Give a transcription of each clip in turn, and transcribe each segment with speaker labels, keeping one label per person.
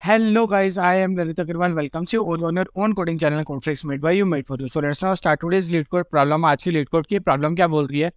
Speaker 1: Hello guys, I am Lalit Agarwal. Welcome to on your own coding channel Conflicts made by you, made for you. So let's now start today's lead code problem. आज की lead code की problem क्या बोल रही है?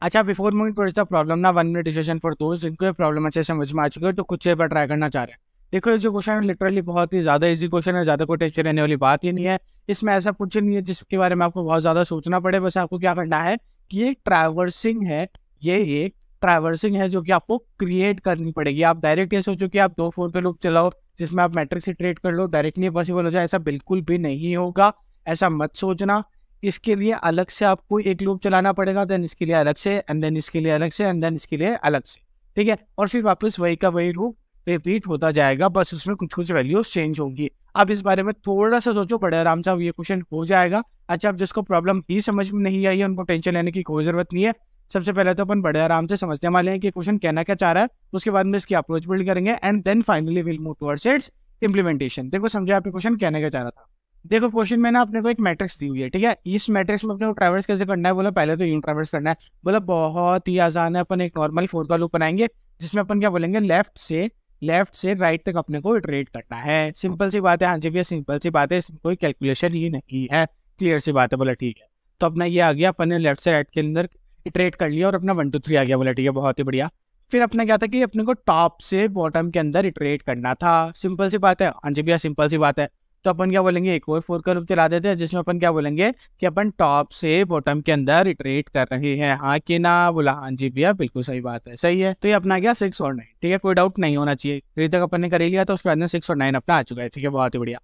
Speaker 1: अच्छा, before moving towards the problem ना 1 minute discussion for दोस्त जिनको ये प्रॉब्लम अच्छे समझ में आ चुकी है तो कुछ से पर ट्राई करना चाह रहे हैं। देखो, ये जो क्वेश्चन है लिटरली बहुत ही ज़्यादा इजी क्वेश्चन है, ज़्यादा कोई टेंशन रहने वाली बात ही नहीं है। इसमें ऐसा कुछ नहीं है जिसके बारे में आपको बहुत ज़्यादा सोचना पड़े। बस आपको क्या करना है कि ये ट्रैवर्सिंग है, ये एक ट्रैवर्सिंग है जो कि आपको क्रिएट करनी पड़ेगी। आप डायरेक्ट ये सोचो कि आप 2 4 पे लूप चलाओ जिसमें आप मैट्रिक्स इटरेट कर लो, डायरेक्टली पॉसिबल हो जाए, ऐसा बिल्कुल भी नहीं होगा। ऐसा मत सोचना। इसके लिए अलग से आपको एक लूप चलाना पड़ेगा, देन इसके लिए अलग से, एंड देन इसके लिए अलग से, एंड देन इसके लिए अलग से, ठीक है। और फिर वापस वही का वही लूप रिपीट होता जाएगा, बस उसमें कुछ कुछ वैल्यूज चेंज होंगी। अब इस बारे में थोड़ा सा सोचो, बड़े आराम से अब ये क्वेश्चन हो जाएगा। अच्छा, अब जिसको प्रॉब्लम ही समझ में नहीं आई है उनको टेंशन लेने की कोई जरूरत नहीं है। सबसे पहले तो अपन बड़े आराम से समझने वाले हैं कि क्वेश्चन कहना क्या चाह रहा है, उसके बाद में इसकी अप्रोच बिल्ड करेंगे and then finally will move towards its implementation. देखो, समझे आपके क्वेश्चन कहने का चाह रहा था। देखो, क्वेश्चन में ना अपने को एक मैट्रिक्स दी हुई है, ठीक है। इस मैट्रिक्स में अपने को ट्रैवर्स कैसे करना है, बोला पहले तो यूं ट्रैवर्स करना है। बोला बहुत ही आसान है, अपन एक नॉर्मल फोर का लूप बनाएंगे जिसमें अपन क्या बोलेंगे, लेफ्ट से राइट तक अपने को इटरेट करना है। सिंपल सी बात है। हाँ जी भैया, सिंपल सी बात है, इसमें कोई कैलकुलेशन ही नहीं है, क्लियर सी बात है। बोला ठीक है, तो अपना ये आ गया, अपन ने लेफ्ट से राइट के अंदर इटरेट कर लिया और अपना 1 2 3 आ गया। बोला ठीक है, बहुत ही बढ़िया। फिर अपना क्या था कि अपने को टॉप से बॉटम के अंदर इटरेट करना था। सिंपल सी बात है। हाँ जी भैया, सिंपल सी बात है। तो अपन क्या बोलेंगे, एक और फोर का लूप चला देते हैं जिसमें अपन क्या बोलेंगे कि अपन टॉप से बॉटम के अंदर इटरेट कर रहे हैं। हाँ कि ना? बोला हाँ जी भैया, बिल्कुल सही बात है, सही है। तो ये अपना क्या 6 और 9, ठीक है, कोई डाउट नहीं होना चाहिए। फिर तक अपन ने कर ही लिया तो उसके बाद में 6 और 9 अपना आ चुका है, ठीक है, बहुत ही बढ़िया।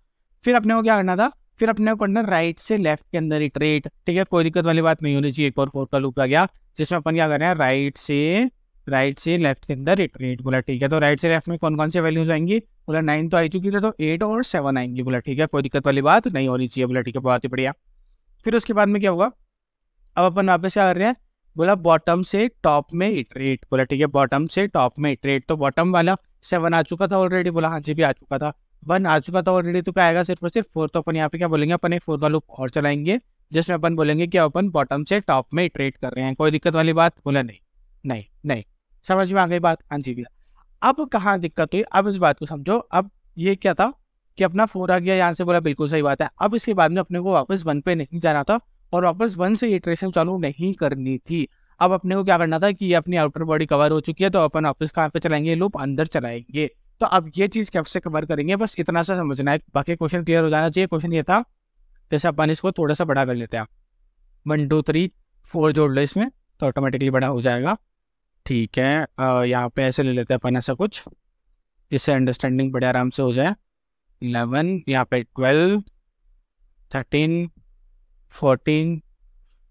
Speaker 1: फिर अपने को क्या करना था, फिर अपने को करना राइट से लेफ्ट के अंदर इटरेट, ठीक है, कोई दिक्कत वाली बात नहीं होनी चाहिए। एक और फोर का लूप आ गया जिसमें अपन क्या कर रहे हैं, राइट से लेफ्ट के अंदर इटरेट। बोला ठीक है, तो राइट से लेफ्ट में कौन कौन से वैल्यूज आएंगी? बोला 9 तो आई चुकी थी, तो 8 और 7 आएंगी। बोला ठीक है, कोई दिक्कत वाली बात नहीं होनी चाहिए। बोला ठीक है, बहुत ही बढ़िया। फिर उसके बाद में क्या हुआ, अब अपन वापस क्या कर रहे हैं, बोला बॉटम से टॉप में इटरेट। बोला ठीक है, बॉटम से टॉप में इटरेट, तो बॉटम वाला 7 आ चुका था ऑलरेडी। बोला हाँ जी भी आ चुका था। 1 आ चुका था ऑलरेडी, तो क्या आएगा सिर्फ और सिर्फ 4। तो अपन यहाँ पे क्या बोलेंगे, अपन एक 4 का लूप और चलाएंगे जिसमें अपन बोलेंगे कि अपन बॉटम से टॉप में इटरेट कर रहे हैं। कोई दिक्कत वाली बात? बोला नहीं नहीं नहीं। समझ में आ गई बात? हाँ जी भैया। अब कहाँ दिक्कत हुई, अब इस बात को समझो। अब ये क्या था कि अपना 4 आ गया यहाँ से। बोला बिल्कुल सही बात है। अब इसके बाद में अपने को वापस 1 पे नहीं जाना था और वापस 1 से इटरेशन चालू नहीं करनी थी। अब अपने को क्या करना था कि ये अपनी आउटर बॉडी कवर हो चुकी है, तो अपन वापस कहाँ पे चलाएंगे, लूप अंदर चलाएंगे। तो अब ये चीज़ कैसे कवर करेंगे, बस इतना सा समझना है, बाकी क्वेश्चन क्लियर हो जाना चाहिए। क्वेश्चन ये था, जैसे अपन इसको थोड़ा सा बड़ा कर लेते हैं, 1 2 3 4 जोड़ लो इसमें तो ऑटोमेटिकली बड़ा हो जाएगा। ठीक है, यहाँ पे ऐसे ले लेते हैं अपन, ऐसा कुछ जिससे अंडरस्टैंडिंग बड़े आराम से हो जाए। 11, यहाँ पे 12 13 14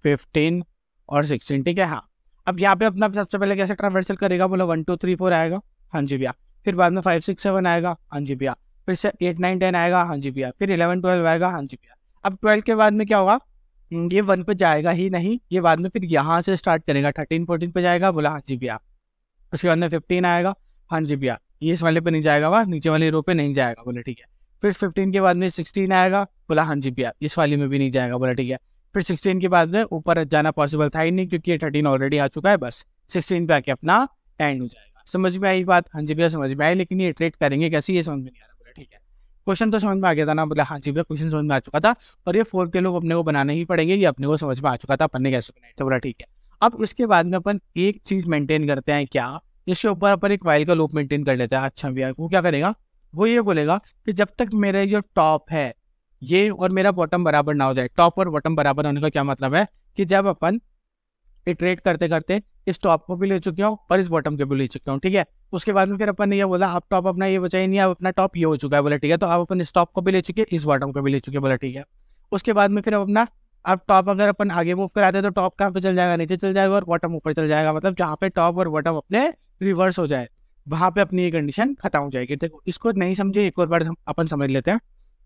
Speaker 1: 15 और 16, ठीक है। हाँ, अब यहाँ पे अपना सबसे पहले कैसे ट्रांवर्सल करेगा, बोला 1 2 3 4 आएगा, हाँ जी भैया। फिर बाद में 5 6 7 आएगा, हाँ जी भैया। फिर से 8 9 10 आएगा, हाँ जी भैया। फिर 11 12 आएगा, हाँ जी भैया। अब 12 के बाद में क्या होगा, ये 1 पे जाएगा ही नहीं, ये बाद में फिर यहाँ से स्टार्ट करेगा, 13 14 पे जाएगा। बोला हाँ जी भैया। उसके बाद में 15 आएगा, हाँ जी भैया। ये इस वाले पे नहीं जाएगा, वह नीचे वाली रो पे नहीं जाएगा। बोले ठीक है। फिर 15 के बाद में 16 आएगा। बोला हाँ जी भैया, इस वाली में भी नहीं जाएगा। बोला ठीक है। फिर 16 के बाद में ऊपर जाना पॉसिबल था ही नहीं क्योंकि ये 13 ऑलरेडी आ चुका है, बस 16 पे आके अपना एंड हो जाएगा। समझ में आई बात? हाँ जी भैया समझ में आई, लेकिन ये इटरेट करेंगे कैसे ये समझ में नहीं आ रहा। बोला ठीक है, क्वेश्चन तो समझ में आ गया था ना? बोला हाँ जी भैया, क्वेश्चन समझ में आ चुका था और ये 4 के लोग अपने को बनाने ही पड़ेंगे, ये अपने को समझ में आ चुका था अपन ने कैसे बनाए थे। बोला ठीक है। अब इसके बाद में अपन एक चीज मेंटेन करते हैं, क्या? इसके ऊपर अपन एक वाइल का लूप मेंटेन कर लेते हैं। अच्छा भैया, वो क्या करेगा, वो ये बोलेगा कि जब तक मेरे जो टॉप है ये और मेरा बॉटम बराबर ना हो जाए। टॉप और बॉटम बराबर होने का क्या मतलब है कि जब अपन इटरेट करते करते इस टॉप को भी ले चुके हो और इस बॉटम को भी ले चुके हो, ठीक है। उसके बाद में फिर अपन ने ये बोला अब टॉप अपना ये बचा ही नहीं, अब अपना टॉप ये हो चुका है। बोला ठीक है, तो अब अपन इस टॉप को भी ले चुके, इस बॉटम को भी ले चुके। बोला ठीक है। उसके बाद में फिर अपना अब टॉप अगर अपन आगे मूव कराते हैं तो टॉप कहाँ पे चल जाएगा, नीचे चल जाएगा, और बॉटम ऊपर चल जाएगा। मतलब जहाँ पे टॉप और बॉटम अपने रिवर्स हो जाए वहां पे अपनी ये कंडीशन खत्म हो जाएगी। देखो, इसको नहीं समझे एक और बार हम अपन समझ लेते हैं।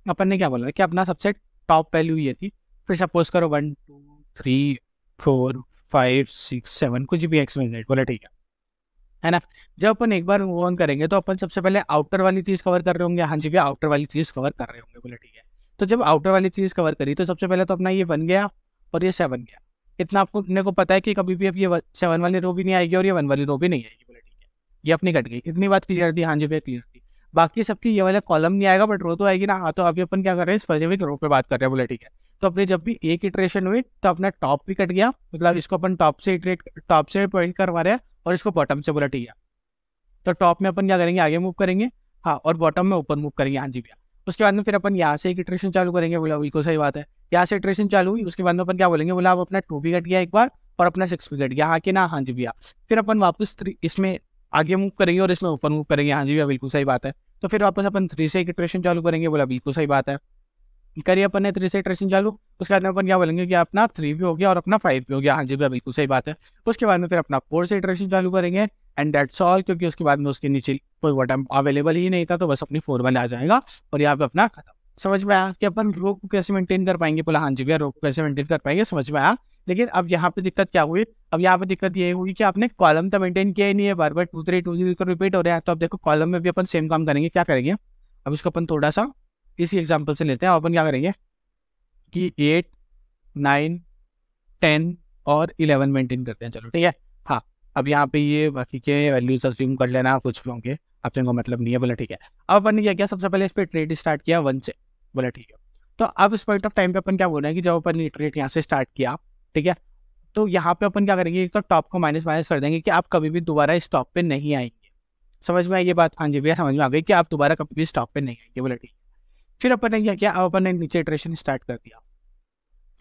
Speaker 1: अपन ने क्या बोला कि अपना सबसे टॉप वैल्यू ये थी। फिर सपोज करो 1 2 3 4 5 6 7 कुछ भी एक्स में। बोला ठीक है ना? जब अपन एक बार मूव ऑन करेंगे तो अपन सबसे पहले आउटर वाली चीज कवर कर रहे होंगे। हाँ जी भैया, आउटर वाली चीज कवर कर रहे होंगे। बोला ठीक है। तो जब आउटर वाली चीज कवर करी तो सबसे पहले तो अपना ये 1 गया और ये 7 गया। इतना आपको अपने को पता है कि कभी भी अब ये 7 वाली रो भी नहीं आएगी और ये 1 वाली रो भी नहीं आएगी। बोला ठीक है, ये अपनी कट गई। इतनी बात क्लियर थी? हाँ जी भैया क्लियर थी। बाकी सबकी ये वाला कॉलम नहीं आएगा बट रो तो आएगी ना। हाँ, तो अभी अपन क्या कर रहे हैं, स्पेसिफिक रो पे बात कर रहे हैं, बोले ठीक है। तो अपने जब भी एक इटरेशन हुई तो अपना टॉप भी कट गया, मतलब इसको अपन टॉप से पॉइंट करवा रहे हैं और इसको बॉटम से, बोला ठीक है। तो टॉप में अपन क्या करेंगे, आगे मूव करेंगे, हाँ, और बॉटम में ऊपर मूव करेंगे, हाँ जी भैया। उसके बाद में फिर अपन यहाँ से एक इटरेशन चालू करेंगे, बोला बिल्कुल सही बात है। यहाँ से इटरेशन चालू हुई, उसके बाद में अपन क्या बोलेंगे, बोला अब अपना 2 भी कट गया एक बार और अपना 6 भी कट गया, हाँ कि ना, हाँ जी भैया। फिर अपन वापस 3 इसमें आगे मूव करेंगे और इसमें ऊपर मूव करेंगे, हाँ जी भैया, बिल्कुल सही बात है। तो फिर वापस अपन 3 से एक इटरेशन चालू करेंगे, बोला बिल्कुल सही बात है। करिए अपन ने 3 से इटरेशन चालू, उसके बाद में अपन क्या बोलेंगे कि अपना 3 भी हो गया और अपना 5 भी हो गया, हाँ जी भैया, बिल्कुल सही बात है। उसके बाद में फिर अपना 4 से इटरेशन चालू करेंगे एंड दैट्स ऑल, क्योंकि उसके बाद में उसके नीचे कोई बटन अवेलेबल ही नहीं था, तो बस अपनी 4 बन आ जाएगा और यहाँ पे अपना खत्म। समझ में आया कि अपन रो को कैसे मेंटेन कर पाएंगे, बोला हाँ जी भैया, रो को कैसे मेंटेन कर पाएंगे, समझ में आया। लेकिन अब यहाँ पे दिक्कत क्या हुई, अब यहाँ पे दिक्कत ये हुई कि आपने कॉलम तो मेंटेन किया ही नहीं है, बार बार 2 3 2 3 को रिपीट हो रहा है। तो अब देखो कॉलम में भी अपन सेम काम करेंगे, क्या करेंगे, अब इसको अपन थोड़ा सा इसी एग्जाम्पल से लेते हैं। अपन क्या करेंगे कि 8 9 10 और 11 मेंटेन करते हैं, चलो ठीक है। हाँ, अब यहाँ पे ये बाकी के वैल्यूज अज्यूम कर लेना कुछ होंगे, अपने को मतलब नहीं है, बोला ठीक है। अब अपन ने क्या किया, सबसे पहले इस पर ट्रेड स्टार्ट किया 1 से, बोला ठीक है। तो अब इस पॉइंट ऑफ टाइम पे अपन क्या बोल रहे हैं कि जब अपन ने ट्रेड यहाँ से स्टार्ट किया, ठीक है, तो यहाँ पे अपन क्या करेंगे, एक तो टॉप को माइनस माइनस कर देंगे कि आप कभी भी दोबारा इस टॉप पे नहीं आएंगे। समझ में आई ये बात, हाँ जी भैया, समझ में आ गई कि आप दोबारा कभी भी स्टॉप पे नहीं आएंगे, बोला ठीक है। फिर अपन ने क्या किया, अब अपन ने नीचे इटरेशन स्टार्ट कर दिया,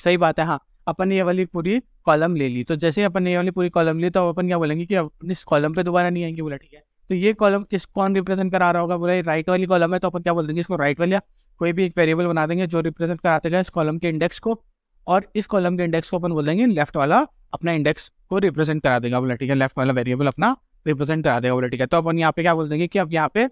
Speaker 1: सही बात है। हाँ, अपन ने ये वाली पूरी कॉलम ले ली, तो जैसे अपन ने ये वाली पूरी कॉलम ली तो अपन क्या बोलेंगे कि अपन इस कॉलम पे दोबारा नहीं आएंगे, बोला ठीक है। तो ये कॉलम कौन रिप्रेजेंट करा रहा होगा, बोला राइट वाली कॉलम है, तो अपन क्या बोल देंगे, इसको राइट वाला कोई भी एक वेरिएबल बना देंगे जो रिप्रेजेंट कराते गए इस कॉलम के इंडेक्स को, और इस कॉलम के इंडेक्स को अपन बोल देंगे लेफ्ट वाला अपना इंडेक्स को रिप्रेजेंट करा देगा, बोला ठीक है, लेफ्ट वाला वेरिएबल अपना रिप्रेजेंट करा देगा, बोला ठीक है। तो अपन यहाँ पे क्या बोल देंगे कि अब यहाँ पे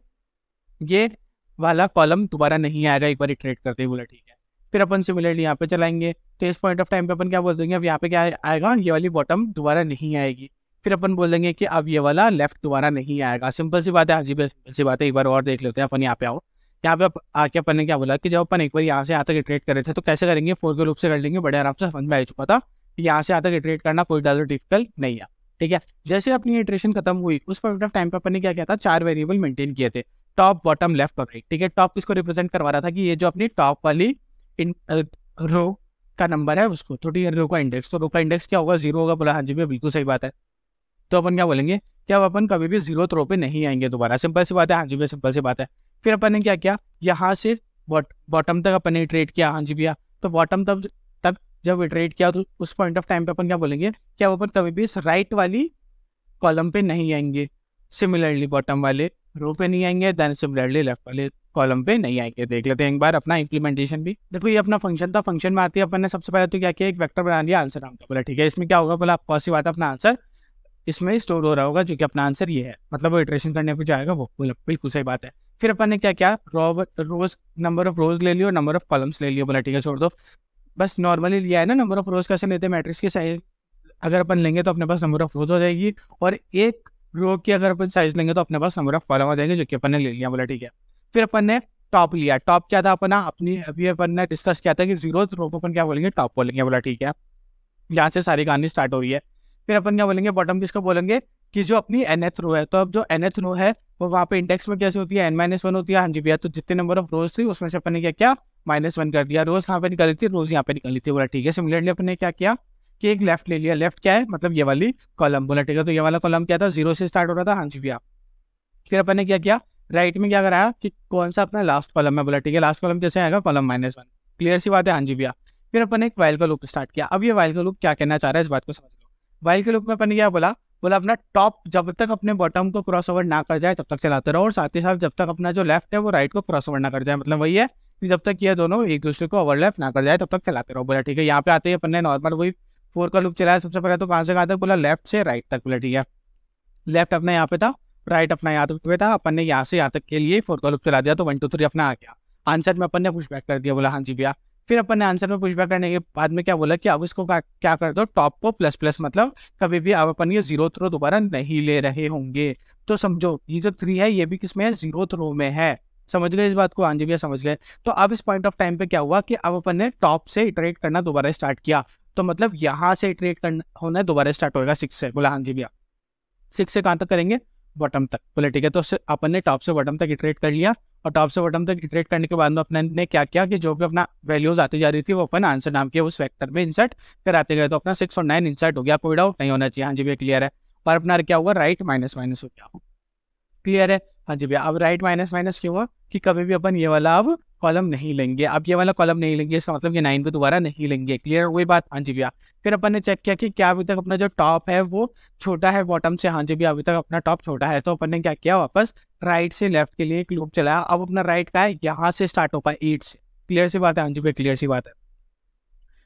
Speaker 1: ये वाला कॉलम दोबारा नहीं आएगा एक बार इटरेट करते ही, बोला ठीक है। फिर अपन सिमिलरली यहाँ पे चलाएंगे, तो इस पॉइंट ऑफ टाइम पे अपन क्या बोल देंगे, अब यहाँ पे क्या आएगा, ये वाली बॉटम दोबारा नहीं आएगी। फिर अपन बोल देंगे कि अब ये वाला लेफ्ट दोबारा नहीं आएगा, सिंपल सी बात है, अजीब सिंपल सी बात है। एक बार और देख लेते हैं, अपन यहाँ पे आओ, यहाँ पे आके अपन ने क्या बोला कि जब अपन एक बार यहाँ से यहाँ तक इटरेट कर रहे थे तो कैसे करेंगे, फोर के लूप से कर लेंगे, बड़े आराम से समझ में आ चुका था कि यहाँ से यहाँ तक इटरेट करना कोई ज़्यादा डिफिकल्ट नहीं है, ठीक है। जैसे अपनी इटरेशन खत्म हुई उस पॉइंट ऑफ टाइम पे अपन ने क्या किया था, 4 वेरिएबल मेंटेन किए थे, टॉप बॉटम लेफ्ट और राइट, ठीक है। टॉप किसको रिप्रेजेंट करवा रहा था कि ये जो अपनी टॉप वाली रो का नंबर है उसको, तो ठीक है, रो का इंडेक्स, तो रो का इंडेक्स क्या होगा, 0 होगा, बोला हाँ जी भैया, बिल्कुल सही बात है। तो अपन क्या बोलेंगे कि अब अपन कभी भी 0th रो पे नहीं आएंगे दोबारा, सिंपल सी बात है, हाँ जी भैया, सिंपल सी बात है। फिर अपन ने क्या किया, यहाँ से बॉटम तक अपन ने इटरेट किया, हाँ जी भैया। तो बॉटम तब जब इटरेट किया तो उस पॉइंट ऑफ टाइम पे अपन क्या बोलेंगे कि अब अपन कभी भी इस राइट वाली कॉलम पे नहीं आएंगे, सिमिलरली बॉटम वाले रो पे नहीं आएंगे, देन सिमिलरली लेफ्ट वाले कॉलम पे नहीं आएंगे। देख लेते हैं एक बार अपना इंप्लीमेंटेशन भी। देखो ये अपना फंक्शन था, फंक्शन में आती है अपन ने सबसे पहले तो क्या किया, एक वेक्टर बना लिया, आंसर नाम का, बोला ठीक है। इसमें क्या होगा, बोला आपको सी बात है, अपना आंसर इसमें स्टोर हो रहा होगा, जो कि अपना आंसर ये है, मतलब वो इटरेशन करने पर जाएगा वो, बिल्कुल सही बात है। फिर अपन ने क्या किया, रोज नंबर ऑफ रोज ले लियो और नंबर ऑफ कॉलम्स ले लियो, बोला ठीक है, छोड़ दो, बस नॉर्मली लिया है ना। नंबर ऑफ रोज कैसे लेते हैं, मैट्रिक्स के साइज अगर अपन लेंगे तो अपने पास नंबर ऑफ रोज हो जाएगी, और एक रो की अगर अपन साइज लेंगे तो अपने पास नंबर ऑफ कॉलम हो जाएंगे, जो कि अपन ने ले लिया, बोला ठीक है। फिर अपन ने टॉप लिया, टॉप क्या था अपना, अपनी अभी अपन ने डिस्कस किया था कि 0th रो को अपन क्या बोलेंगे, टॉप बोलेंगे, बोला ठीक है। यहाँ से सारी कहानी स्टार्ट हो रही है। फिर अपन क्या बोलेंगे, बॉटम किसको बोलेंगे कि जो अपनी nth रो है, तो अब जो nth रो है वो वहाँ पे इंडेक्स में कैसे होती है, n-1 होती है, हाँ जी भैया। तो जितने नंबर ऑफ रोज थी उसमें से अपन ने क्या किया, -1 कर दिया, रोज यहाँ पे निकली थी, रोज यहाँ पे निकली थी, बोला ठीक है। सिमिलरली अपन ने क्या किया कि एक लेफ्ट ले लिया, लेफ्ट क्या है, मतलब ये वाली कॉलम, बोला ठीक है। तो ये वाला कॉलम क्या था, 0 से स्टार्ट हो रहा था, हाँ जी भैया। फिर अपन ने क्या किया, राइट में क्या कराया कि कौन सा अपना लास्ट कॉलम है, बोला ठीक है, लास्ट कॉलम कैसे आएगा, कॉलम -1, क्लियर सी बात है, हाँ जी भैया। फिर अपन ने एक वाइल का लूप स्टार्ट किया। अब ये वाइल का लूप क्या कहना चाह रहा है, इस बात को समझ लो। वाइल के लूप में अपन ने क्या बोला अपना टॉप जब तक अपने बॉटम को क्रॉस ओवर ना कर जाए तब तक चलाते रहो, और साथ ही साथ जब तक अपना जो लेफ्ट है वो राइट को क्रॉस ओवर ना कर जाए, मतलब वही है कि जब तक ये दोनों एक दूसरे को ओवरलैप ना कर जाए तब तक चलाते रहो, बोला ठीक है। यहाँ पे आते ही अपन ने नॉर्मल वही 4 का लूप चलाया। सबसे पहले तो कहाँ से कहाँ तक, बोला लेफ्ट से राइट तक, बोला ठीक है। लेफ्ट अपना यहाँ पे था, राइट अपना यहाँ तक था, अपन ने यहाँ से यहाँ तक के लिए 4 का लूप चला दिया, तो 1 2 3 अपना आ गया। आंसर में अपन ने पुश बैक कर दिया, बोला हाँ जी भैया। फिर अपन ने आंसर में पुश बैक करने के बाद में क्या बोला कि अब इसको क्या कर दो, टॉप को प्लस, मतलब कभी भी अब अपन ये 0th रो दोबारा नहीं ले रहे होंगे। तो समझो ये जो 3 है ये भी किसमें है, 0th रो में है, समझ गए इस बात को, हाँ जी भैया समझ गए। तो अब इस पॉइंट ऑफ टाइम पे क्या हुआ कि अब अपन ने टॉप से इटरेट करना दोबारा स्टार्ट किया, तो मतलब यहाँ से इटरेट करना होना दोबारा स्टार्ट होगा 6 से, बोला हाँ जी भैया। 6 से कहाँ तक करेंगे, बॉटम तक, बोले ठीक है। तो अपन ने टॉप से बॉटम तक इटरेट कर लिया, और टॉप से बॉटम तक इटरेट करने के बाद में अपने ने क्या किया कि जो भी अपना वैल्यूज आती जा रही थी वो अपन आंसर नाम के उस वेक्टर में इंसर्ट कराते गए। तो अपना 6 और 9 इंसर्ट हो गया, कोई डाउट नहीं होना चाहिए। हाँ जी भैया क्लियर है। और अपना क्या हुआ, राइट माइनस माइनस हो गया, क्लियर है। हाँ जी भैया, अब राइट माइनस माइनस क्यों हुआ कि कभी भी अपन ये वाला अब कॉलम नहीं लेंगे, अब ये वाला कॉलम नहीं लेंगे, इसका मतलब ये 9 पे दोबारा नहीं लेंगे, क्लियर वही बात। हाँ जी भैया, फिर अपन ने चेक किया कि क्या अभी तक अपना जो टॉप है वो छोटा है बॉटम से। हाँ जी भैया, अभी तक अपना टॉप छोटा है, तो अपन ने क्या किया, वापस राइट से लेफ्ट के लिए एक लूप चलाया। अब अपना राइट का है यहाँ से स्टार्ट होगा 8 से, क्लियर सी बात है। हाँ जी भैया क्लियर सी बात है।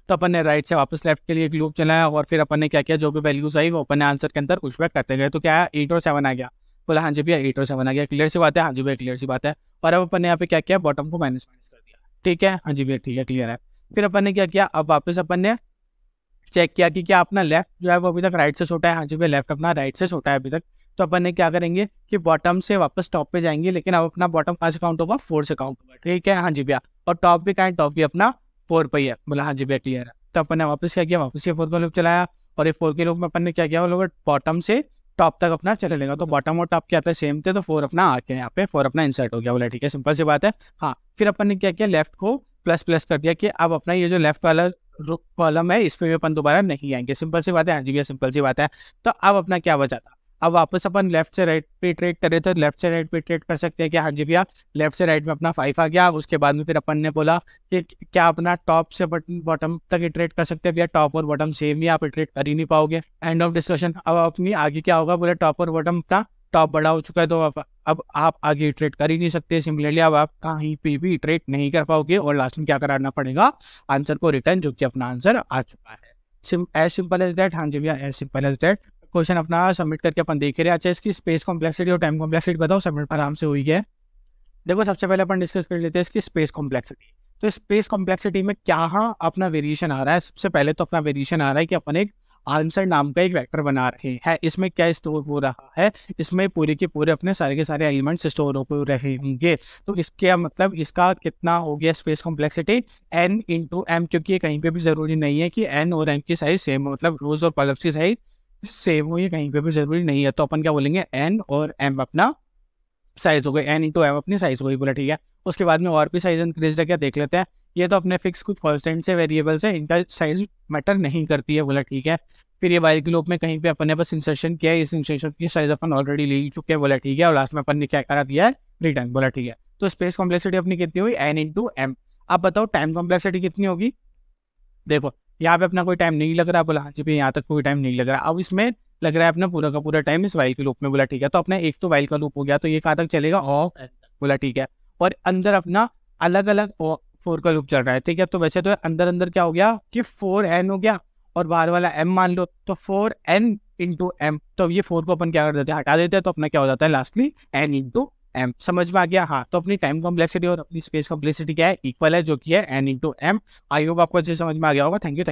Speaker 1: तो अपन ने राइट से वापस लेफ्ट के लिए एक लूप चलाया, और फिर अपन ने क्या किया, जो भी वैल्यूज आई वो अपन ने आंसर के अंदर पुश बैक करते गए। तो क्या है, 8 और 7 आ गया, बोला हाँ जी भैया 8 और 7 आ गया, क्लियर सी बात है। हाँ जी भैया क्लियर सी बात है। और अब अपन ने यहाँ पे क्या किया, बॉटम को माइनस माइनस कर दिया, ठीक है। हाँ जी भैया ठीक है, क्लियर है। फिर अपन ने क्या किया, अब वापस अपन ने चेक किया कि क्या अपना लेफ्ट जो है वो अभी तक राइट से छोटा है। हाँ जी भैया, लेफ्ट अपना राइट से छोटा है अभी तक। तो अपन ने क्या करेंगे कि बॉटम से वापस टॉप पे जाएंगे, लेकिन अब अपना बॉटम कहाँ से काउंट होगा, 4 से काउंट होगा, ठीक है। हाँ जी भैया, और टॉप भी कहाँ है, टॉप भी अपना 4 पे ही है, बोला हाँ जी भैया क्लियर है। तो अपन ने वापस क्या किया, वापस ये 4 का लूप चलाया, और ये 4 के लूप में अपन ने क्या किया, वो लोग बॉटम से टॉप तक अपना चले लेगा। तो बॉटम और टॉप क्या पे सेम थे, तो 4 अपना आके यहाँ पे 4 अपना इंसर्ट हो गया, बोला ठीक है, सिंपल सी बात है। हाँ, फिर अपन ने क्या किया, लेफ्ट को प्लस प्लस कर दिया कि अब अपना ये जो लेफ्ट वाला कॉलम है इस पे भी अपन दोबारा नहीं आएंगे, सिंपल सी बात है। हाँ जी भैया सिंपल सी बात है। तो अब अपना क्या बचा था, अब वापस अपन लेफ्ट से राइट पे ट्रेड करे, तो लेफ्ट से राइट पे ट्रेड कर सकते हैं क्या। हाँ जी भैया, लेफ्ट से राइट में अपना 5 आ गया। उसके बाद में फिर अपन ने बोला कि क्या अपना टॉप से बॉटम तक इटरेट कर सकते हैं भैया, टॉप और बॉटम सेम ही, आप इटरेट कर ही नहीं पाओगे, एंड ऑफ डिस्कशन। अब अपनी आगे क्या होगा, बोले टॉप और बॉटम का टॉप बड़ा हो चुका है, तो अब आप आगे इटरेट कर ही नहीं सकते, सिमिलरली अब आप कहीं पे भी इटरेट नहीं कर पाओगे, और लास्ट में क्या कराना पड़ेगा, आंसर को रिटर्न, जो कि अपना आंसर आ चुका है। As simple as that. हाँ जी भैया as simple as that. Question अपना सबमिट करके अपन देख रहे हैं। अच्छा, इसकी स्पेस कॉम्प्लेक्सिटी और टाइम कॉम्प्लेक्सिटी बताओ, सबमिट आराम से हुई है। देखो, सबसे पहले अपन डिस्कस कर लेते हैं इसकी स्पेस कॉम्प्लेक्सिटी। तो स्पेस कॉम्प्लेक्सिटी में क्या अपना वेरिएशन आ रहा है, सबसे पहले तो अपना वेरिएशन आ रहा है कि अपन एक आंसर नाम का एक वेक्टर बना रहे हैं। इसमें क्या स्टोर हो रहा है, इसमें पूरे के पूरे अपने सारे के सारे एलिमेंट्स स्टोर हो रहे होंगे। तो इसके मतलब इसका कितना हो गया space complexity, n into M, क्योंकि ये कहीं पे भी जरूरी नहीं है कि n और m की साइज सेम हो, मतलब रोज और कॉलम्स की साइज सेम हो, ये कहीं पे भी जरूरी नहीं है। तो अपन क्या बोलेंगे, n और m अपना साइज हो गई, n इंटू एम अपनी साइज हो गई, बोला ठीक है। उसके बाद में और भी साइज इंक्रीज है क्या, देख लेते हैं। ये तो अपने फिक्स कुछ कॉन्स्टेंट से वेरिएबल्स है, इनका साइज मैटर नहीं करती है, बोला ठीक है। फिर ये वाइल के लूप में कहीं पे अपन ने बस इंसर्शन किया है, इस इंसर्शन की साइज अपन ऑलरेडी ले चुके हैं, बोला ठीक है। और लास्ट में अपन ने क्या करा दिया है, रिटर्न, बोला ठीक है। तो स्पेस कॉम्प्लेक्सिटी अपनी कितनी हुई, n इंटू एम। अब बताओ टाइम कॉम्प्लेक्सिटी कितनी होगी। देखो यहाँ पे अपना कोई टाइम नहीं लग रहा, बोला हाँ जी भाई यहाँ तक कोई टाइम नहीं लग रहा। अब इसमें लग रहा है अपना पूरा का पूरा टाइम इस वाइल के लूप में, बोला ठीक है। तो अपना एक तो वाइल का लूप हो गया, तो ये कहाँ तक चलेगा, ऑफ, बोला ठीक है। और अंदर अपना अलग अलग 4 का लूप चल रहा है, ठीक है। तो वैसे तो अंदर अंदर क्या हो गया कि 4n हो गया, और बाहर वाला m मान लो, तो 4n इंटू एम। तो ये 4 को अपन क्या कर देते हैं, हटा देते हैं, तो अपना क्या हो जाता है लास्टली n इंटू एम। समझ में आ गया। हाँ, तो अपनी टाइम कॉम्प्लेक्सिटी और अपनी स्पेस कॉम्प्लेक्सिटी क्या है, इक्वल है, जो कि है n into M. I hope आपको अच्छे समझ में आ गया होगा। Thank you.